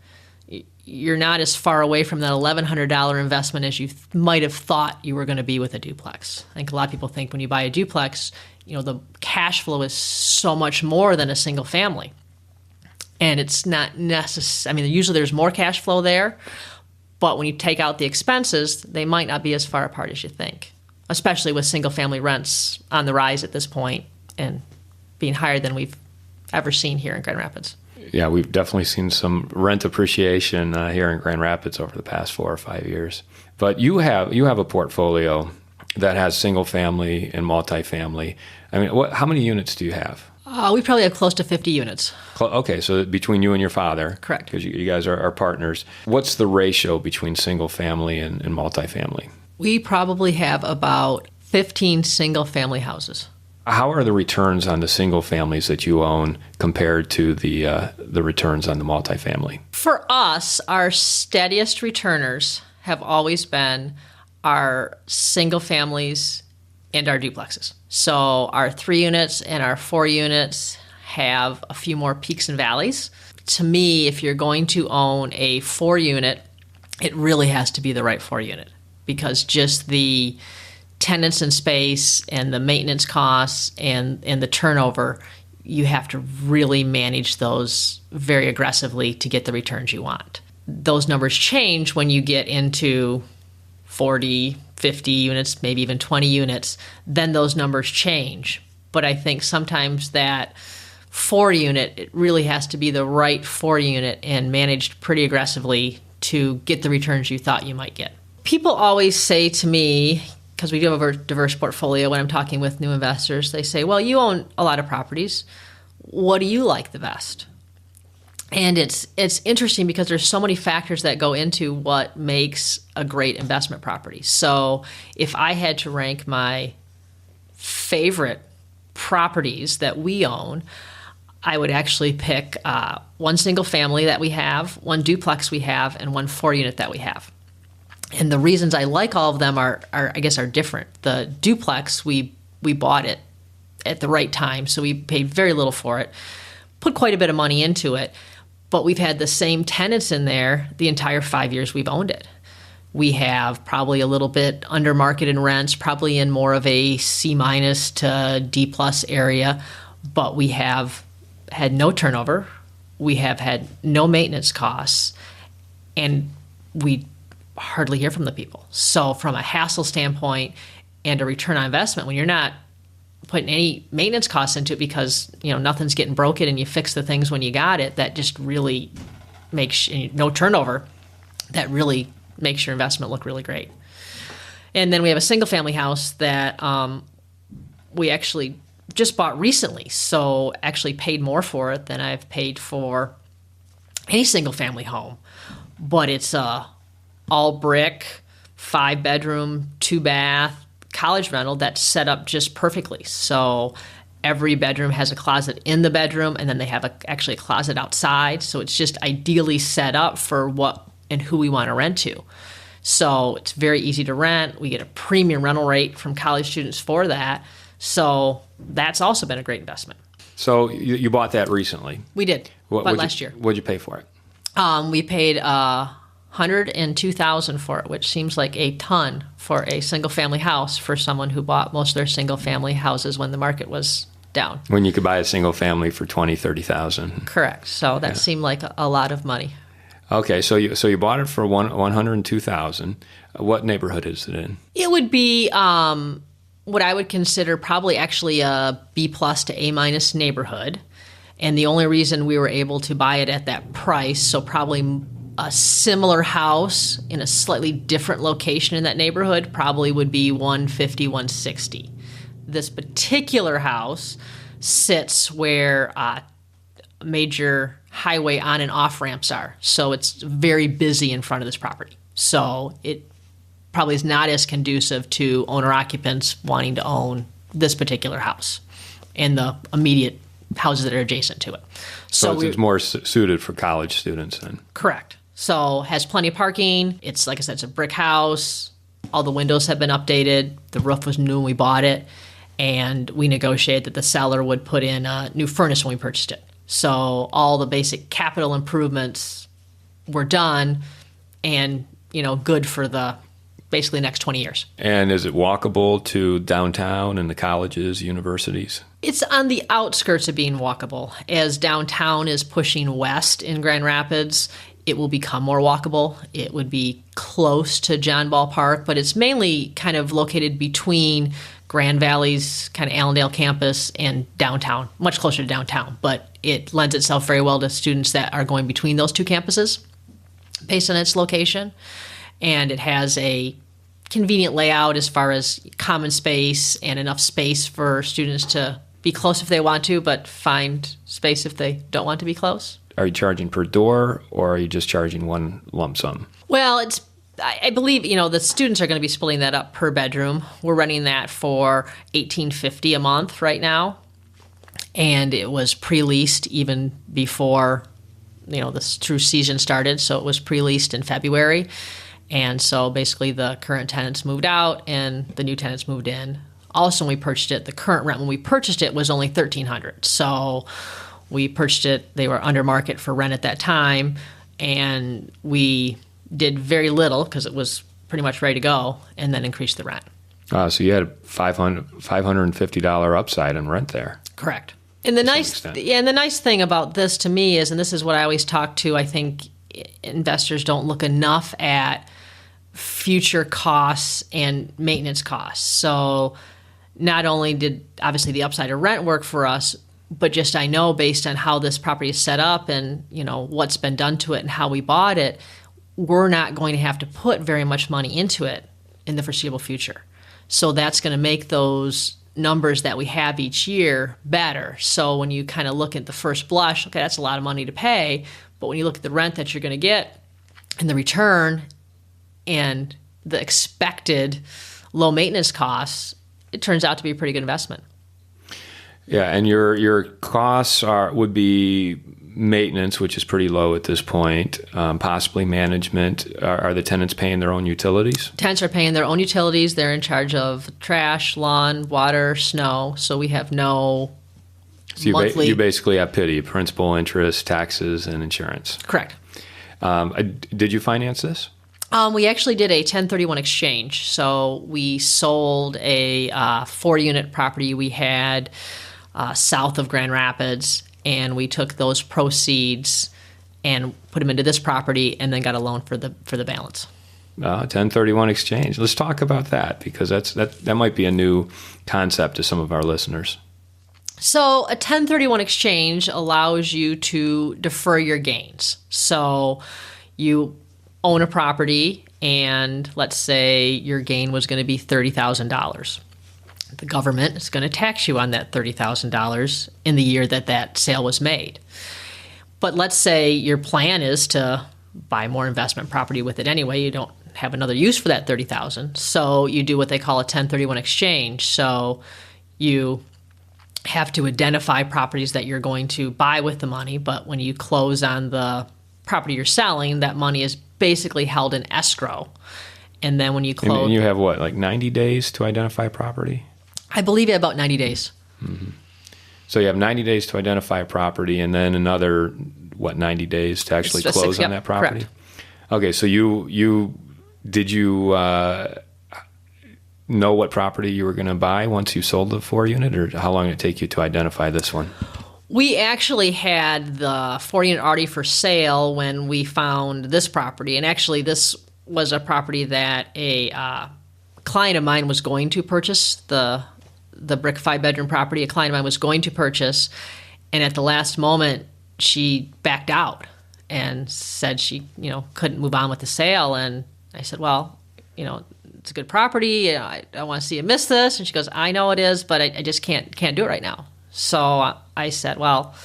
you're not as far away from that $1,100 investment as you might have thought you were going to be with a duplex. I think a lot of people think when you buy a duplex, the cash flow is so much more than a single family. And it's not necessary. I mean, usually there's more cash flow there, but when you take out the expenses, they might not be as far apart as you think, especially with single-family rents on the rise at this point and being higher than we've ever seen here in Grand Rapids. Yeah, we've definitely seen some rent appreciation here in Grand Rapids over the past 4 or 5 years. But you have a portfolio that has single-family and multifamily. I mean, how many units do you have? We probably have close to 50 units. Okay, so between you and your father. Correct. Because you guys are partners. What's the ratio between single family and multifamily? We probably have about 15 single family houses. How are the returns on the single families that you own compared to the returns on the multifamily? For us, our steadiest returners have always been our single families and our duplexes. So our 3 units and our 4 units have a few more peaks and valleys. To me, if you're going to own a 4 unit, it really has to be the right 4 unit, because just the tenants and space and the maintenance costs and the turnover, you have to really manage those very aggressively to get the returns you want. Those numbers change when you get into 40, 50 units, maybe even 20 units, then those numbers change. But I think sometimes that 4 unit, it really has to be the right 4 unit and managed pretty aggressively to get the returns you thought you might get. People always say to me, because we do have a diverse portfolio when I'm talking with new investors, they say, well, you own a lot of properties. What do you like the best? And it's interesting because there's so many factors that go into what makes a great investment property. So if I had to rank my favorite properties that we own, I would actually pick 1 single family that we have, 1 duplex we have, and 1 4-unit that we have. And the reasons I like all of them are different. The duplex, we bought it at the right time, so we paid very little for it, put quite a bit of money into it, but we've had the same tenants in there the entire 5 years we've owned it. We have probably a little bit under market in rents, probably in more of a C- to D+ area, but we have had no turnover. We have had no maintenance costs, and we hardly hear from the people. So from a hassle standpoint and a return on investment, when you're not putting any maintenance costs into it because, nothing's getting broken and you fix the things when you got it. That just really makes no turnover. That really makes your investment look really great. And then we have a single family house that we actually just bought recently. So actually paid more for it than I've paid for any single family home. But it's all brick, 5-bedroom, 2-bath, college rental that's set up just perfectly. So every bedroom has a closet in the bedroom, and then they have actually a closet outside. So it's just ideally set up for what and who we want to rent to. So it's very easy to rent. We get a premium rental rate from college students for that. So that's also been a great investment. So you bought that recently? We did. Bought last year. What'd you pay for it? We paid $102,000 for it, which seems like a ton for a single-family house for someone who bought most of their single-family houses when the market was down. When you could buy a single family for $20,000, $30,000. Correct. So that seemed like a lot of money. Okay, so you bought it for $102,000. What neighborhood is it in? It would be what I would consider probably actually a B+ to A- neighborhood. And the only reason we were able to buy it at that price, so probably a similar house in a slightly different location in that neighborhood, probably would be 150, 160. This particular house sits where major highway on and off ramps are. So it's very busy in front of this property. So it probably is not as conducive to owner occupants wanting to own this particular house and the immediate houses that are adjacent to it. So it's more suited for college students then? Correct. So has plenty of parking. It's, like I said, it's a brick house. All the windows have been updated. The roof was new when we bought it. And we negotiated that the seller would put in a new furnace when we purchased it. So all the basic capital improvements were done and, good for the basically next 20 years. And is it walkable to downtown and the colleges, universities? It's on the outskirts of being walkable. As downtown is pushing west in Grand Rapids, it will become more walkable. It would be close to John Ball Park, but it's mainly kind of located between Grand Valley's kind of Allendale campus and downtown, much closer to downtown. But it lends itself very well to students that are going between those two campuses based on its location. And it has a convenient layout as far as common space and enough space for students to be close if they want to, but find space if they don't want to be close. Are you charging per door, or are you just charging one lump sum? Well, I believe, the students are going to be splitting that up per bedroom. We're running that for $1,850 a month right now. And it was pre-leased even before, the true season started. So it was pre-leased in February. And so basically the current tenants moved out and the new tenants moved in. Also, when we purchased it, the current rent when we purchased it was only $1,300. So we purchased it, they were under market for rent at that time, and we did very little because it was pretty much ready to go, and then increased the rent. So you had a $550 upside on rent there. Correct. And the nice thing about this to me is, and this is what I always talk to, I think investors don't look enough at future costs and maintenance costs. So not only did obviously the upside of rent work for us, but just I know based on how this property is set up and what's been done to it and how we bought it, we're not going to have to put very much money into it in the foreseeable future. So that's going to make those numbers that we have each year better. So when you kind of look at the first blush, okay, that's a lot of money to pay, but when you look at the rent that you're going to get and the return and the expected low maintenance costs, it turns out to be a pretty good investment. Yeah, and your costs would be maintenance, which is pretty low at this point, possibly management. Are the tenants paying their own utilities? Tenants are paying their own utilities. They're in charge of trash, lawn, water, snow. So we have no monthly. You basically have principal, interest, taxes, and insurance. Correct. Did you finance this? We actually did a 1031 exchange. So we sold a 4-unit property we had south of Grand Rapids, and we took those proceeds and put them into this property and then got a loan for the balance. 1031 exchange. Let's talk about that, because that might be a new concept to some of our listeners. So a 1031 exchange allows you to defer your gains. So you own a property, and let's say your gain was going to be $30,000. The government is going to tax you on that $30,000 in the year that sale was made. But let's say your plan is to buy more investment property with it anyway. You don't have another use for that $30,000. So you do what they call a 1031 exchange. So you have to identify properties that you're going to buy with the money, but when you close on the property you're selling, that money is basically held in escrow. And then when you close... And you have what, like 90 days to identify property? I believe you have about 90 days. Mm-hmm. So you have 90 days to identify a property, and then another, 90 days to actually close on that property? Correct. Okay, so did you know what property you were going to buy once you sold the 4-unit, or how long did it take you to identify this one? We actually had the 4-unit already for sale when we found this property, and actually this was a property that a client of mine was going to purchase, the brick 5-bedroom property. A client of mine was going to purchase, and at the last moment she backed out and said she couldn't move on with the sale. And I said, well, it's a good property. I don't want to see you miss this. And she goes, I know it is, but I just can't do it right now. So I said, well,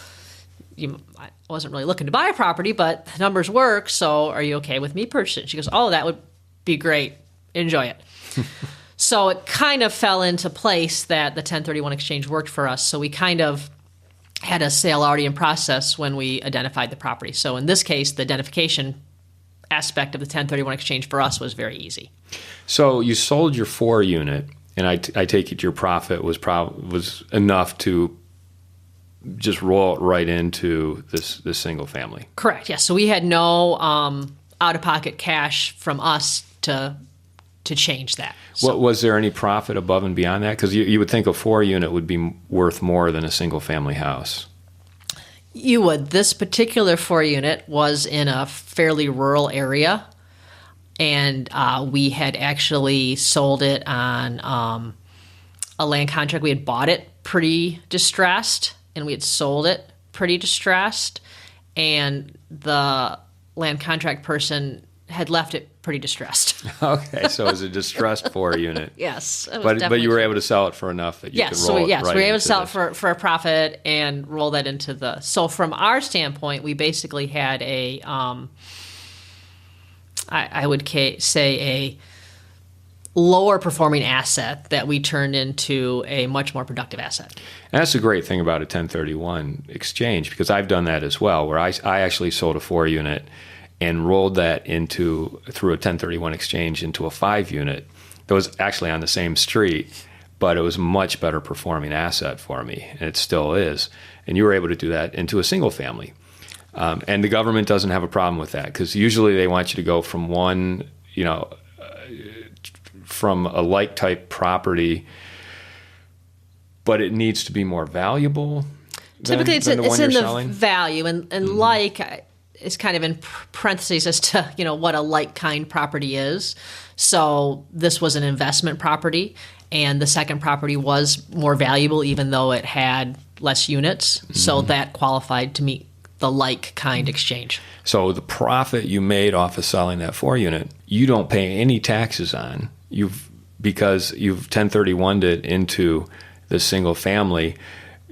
I wasn't really looking to buy a property, but the numbers work, so are you okay with me purchasing? She goes, oh, that would be great. Enjoy it. So it kind of fell into place that the 1031 exchange worked for us. So we kind of had a sale already in process when we identified the property. So in this case, the identification aspect of the 1031 exchange for us was very easy. So you sold your 4-unit, and I take it your profit was enough to just roll it right into this single family. Correct. Yes. So we had no out-of-pocket cash from us to change that. So, Was there any profit above and beyond that? Because you would think a 4-unit would be worth more than a single family house. You would. This particular 4-unit was in a fairly rural area, and we had actually sold it on a land contract. We had bought it pretty distressed, and we had sold it pretty distressed, and the land contract person had left it pretty distressed. Okay, so it was a distressed 4-unit. Yes. But you were able to sell it for enough that you could roll it right we were able to sell this. it for a profit and roll that into the... So from our standpoint, we basically had a, I would say a lower performing asset that we turned into a much more productive asset. And that's the great thing about a 1031 exchange, because I've done that as well, where I actually sold a 4-unit and rolled that through a 1031 exchange into a 5-unit that was actually on the same street, but it was a much better performing asset for me, and it still is. And you were able to do that into a single family. And the government doesn't have a problem with that, because usually they want you to go from from a like type property, but it needs to be more valuable. Typically, it's in selling. the value, and mm-hmm. Like is kind of in parentheses as to what a like kind property is. So this was an investment property, and the second property was more valuable, even though it had less units. Mm-hmm. So that qualified to meet the like kind exchange. So the profit you made off of selling that 4-unit, you don't pay any taxes on. Because you've 1031'd it into the single family.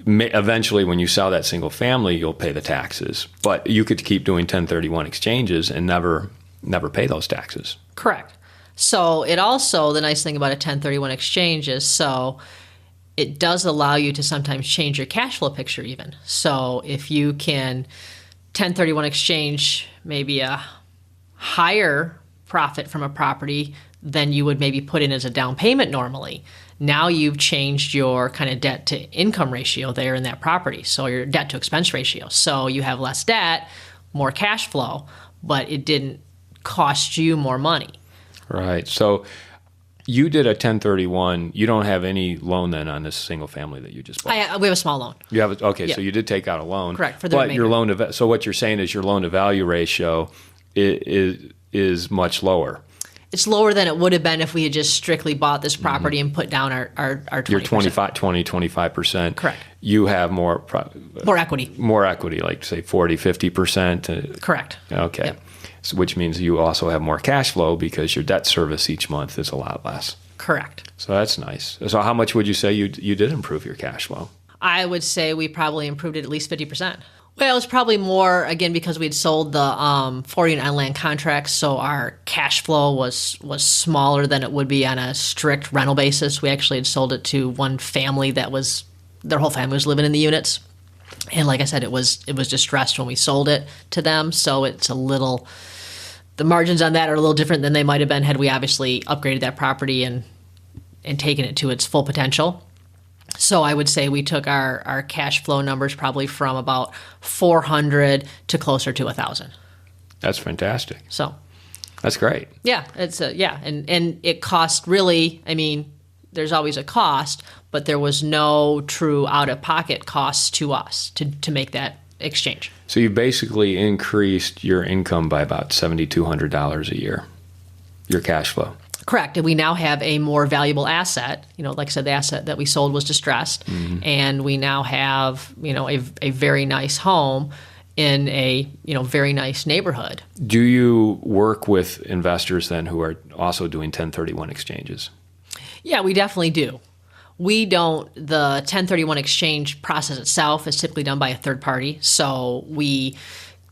Eventually, when you sell that single family, you'll pay the taxes. But you could keep doing 1031 exchanges and never pay those taxes. Correct. So it also, the nice thing about a 1031 exchange is, so it does allow you to sometimes change your cash flow picture even. So if you can 1031 exchange maybe a higher profit from a property than you would maybe put in as a down payment normally. Now you've changed your kind of debt to income ratio there in that property, so your debt to expense ratio. So you have less debt, more cash flow, but it didn't cost you more money. Right. So you did a 1031. You don't have any loan then on this single family that you just bought? We have a small loan. You have okay, yeah. So you did take out a loan. Correct. For the but remainder. Your loan so what you're saying is your loan to value ratio is much lower. It's lower than it would have been if we had just strictly bought this property and put down our 20%. Your 25%. Correct. You have more equity. More equity, like say 40, 50%. Correct. Okay. Yep. So, which means you also have more cash flow because your debt service each month is a lot less. Correct. So that's nice. So how much would you say you did improve your cash flow? I would say we probably improved it at least 50%. Well, it was probably more, again, because we'd sold the 4-unit on land contracts, so our cash flow was smaller than it would be on a strict rental basis. We actually had sold it to one family their whole family was living in the units. And like I said, it was distressed when we sold it to them, so it's the margins on that are a little different than they might have been had we obviously upgraded that property and taken it to its full potential. So I would say we took our cash flow numbers probably from about 400 to closer to 1,000. That's fantastic. So that's great. Yeah, and it cost really. I mean, there's always a cost, but there was no true out-of-pocket costs to us to make that exchange. So you basically increased your income by about $7,200 a year, your cash flow. Correct. And we now have a more valuable asset. Like I said, the asset that we sold was distressed. Mm-hmm. And we now have, a very nice home in a, very nice neighborhood. Do you work with investors then who are also doing 1031 exchanges? Yeah, we definitely do. We don't, the 1031 exchange process itself is typically done by a third party. So we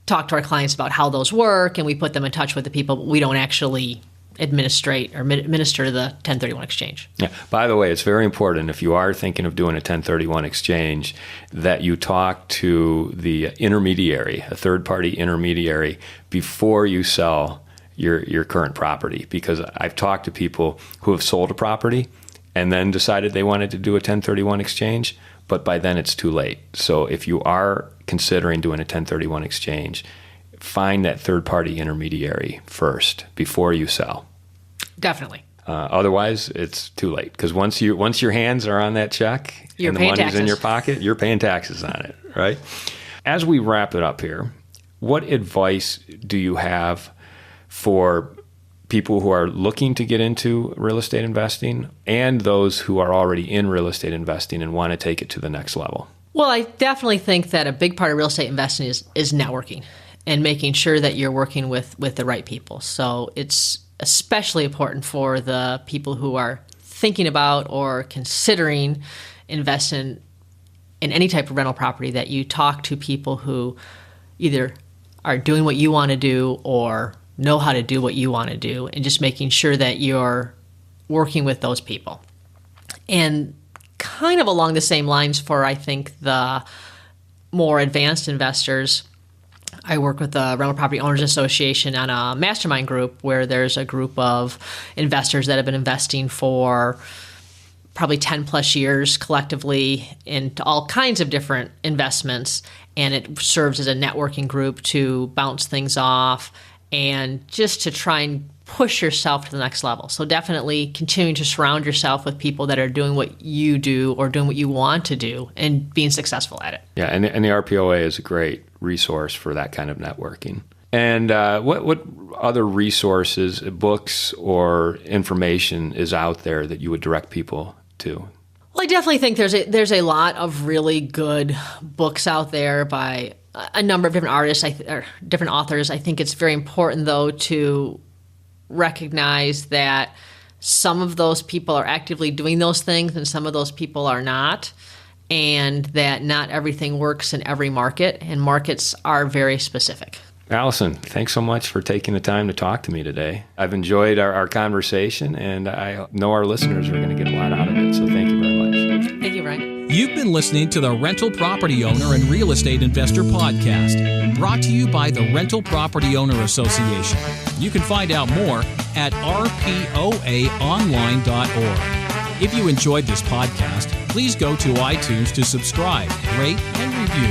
talk to our clients about how those work and we put them in touch with the people, but we don't actually administer the 1031 exchange. Yeah. By the way, it's very important if you are thinking of doing a 1031 exchange that you talk to the intermediary, a third-party intermediary, before you sell your current property. Because I've talked to people who have sold a property and then decided they wanted to do a 1031 exchange, but by then it's too late. So if you are considering doing a 1031 exchange, find that third-party intermediary first before you sell. Definitely. Otherwise, it's too late because once your hands are on that check and the money's taxes in your pocket, you're paying taxes on it, right? As we wrap it up here, what advice do you have for people who are looking to get into real estate investing and those who are already in real estate investing and want to take it to the next level? Well, I definitely think that a big part of real estate investing is networking and making sure that you're working with the right people. So it's especially important for the people who are thinking about or considering investing in any type of rental property that you talk to people who either are doing what you want to do or know how to do what you want to do, and just making sure that you're working with those people. And kind of along the same lines for, I think, the more advanced investors, I work with the Rental Property Owners Association on a mastermind group where there's a group of investors that have been investing for probably 10 plus years collectively into all kinds of different investments. And it serves as a networking group to bounce things off and just to try and push yourself to the next level. So definitely continuing to surround yourself with people that are doing what you do or doing what you want to do and being successful at it. Yeah, and the RPOA is a great resource for that kind of networking. And what other resources, books, or information is out there that you would direct people to? Well, I definitely think there's a lot of really good books out there by a number of different artists, or different authors. I think it's very important, though, to recognize that some of those people are actively doing those things and some of those people are not, and that not everything works in every market, and markets are very specific. Allison, thanks so much for taking the time to talk to me today. I've enjoyed our conversation, and I know our listeners are going to get a lot out of it, so thank you very much. Thank you, Brian. You've been listening to the Rental Property Owner and Real Estate Investor Podcast, brought to you by the Rental Property Owner Association. You can find out more at rpoaonline.org. If you enjoyed this podcast, please go to iTunes to subscribe, rate, and review.